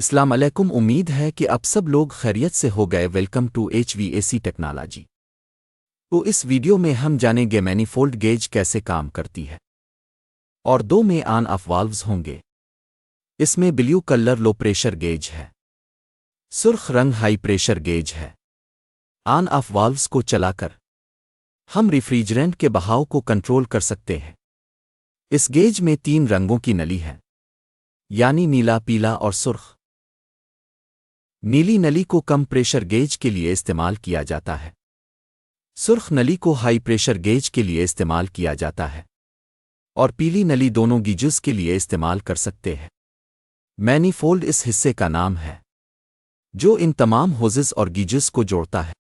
السلام علیکم، امید ہے کہ اب سب لوگ خیریت سے ہو گئے۔ Welcome to HVAC technology. تو اس ویڈیو میں ہم جانیں گے مینیفولڈ گیج کیسے کام کرتی ہے، اور دو میں آن آف والوز ہوں گے۔ اس میں blue colour low pressure gauge ہے، سرخ رنگ ہائی پریشر گیج ہے۔ آن آف والوز کو چلا کر ہم ریفریجرینٹ کے بہاؤ کو کنٹرول کر سکتے ہیں۔ اس گیج میں 3 رنگوں کی نلی ہے، یعنی نیلا، پیلا اور سرخ۔ نیلی نلی کو کم پریشر گیج کے لیے استعمال کیا جاتا ہے، سرخ نلی کو ہائی پریشر گیج کے لیے استعمال کیا جاتا ہے، اور پیلی نلی دونوں گیجز کے لیے استعمال کر سکتے ہیں۔ مینیفولڈ اس حصے کا نام ہے جو ان تمام ہوزز اور گیجز کو جوڑتا ہے۔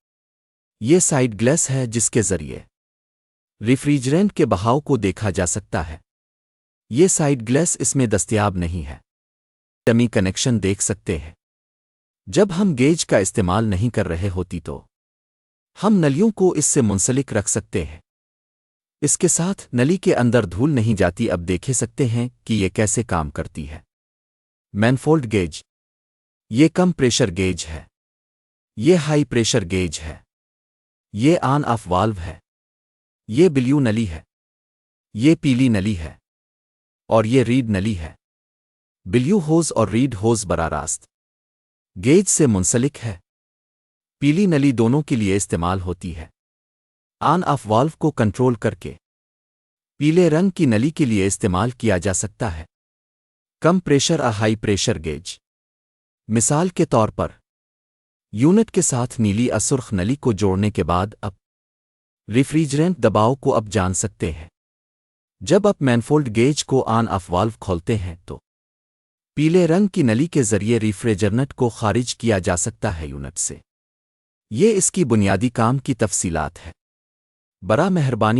یہ سائڈ گلاس ہے جس کے ذریعے ریفریجرینٹ کے بہاؤ کو دیکھا جا سکتا ہے۔ یہ سائڈ گلاس اس میں دستیاب نہیں ہے۔ ڈمی کنیکشن دیکھ سکتے ہیں۔ جب ہم گیج کا استعمال نہیں کر رہے ہوتی تو ہم نلیوں کو اس سے منسلک رکھ سکتے ہیں۔ اس کے ساتھ نلی کے اندر دھول نہیں جاتی۔ اب دیکھ سکتے ہیں کہ یہ کیسے کام کرتی ہے۔ مینیفولڈ گیج، یہ کم پریشر گیج ہے، یہ ہائی پریشر گیج ہے، یہ آن آف والو ہے، یہ بلیو نلی ہے، یہ پیلی نلی ہے، اور یہ ریڈ نلی ہے۔ بلیو ہوز اور ریڈ ہوز براہ راست گیج سے منسلک ہے۔ پیلی نلی دونوں کے لیے استعمال ہوتی ہے۔ آن آف والو کو کنٹرول کر کے پیلے رنگ کی نلی کے لیے استعمال کیا جا سکتا ہے۔ کم پریشر ہائی پریشر گیج، مثال کے طور پر یونٹ کے ساتھ نیلی سرخ نلی کو جوڑنے کے بعد اب ریفریجرینٹ دباؤ کو اب جان سکتے ہیں۔ جب آپ مینیفولڈ گیج کو آن آف والو کھولتے ہیں تو پیلے رنگ کی نلی کے ذریعے ریفریجرنٹ کو خارج کیا جا سکتا ہے یونٹ سے۔ یہ اس کی بنیادی کام کی تفصیلات ہے۔ برا مہربانی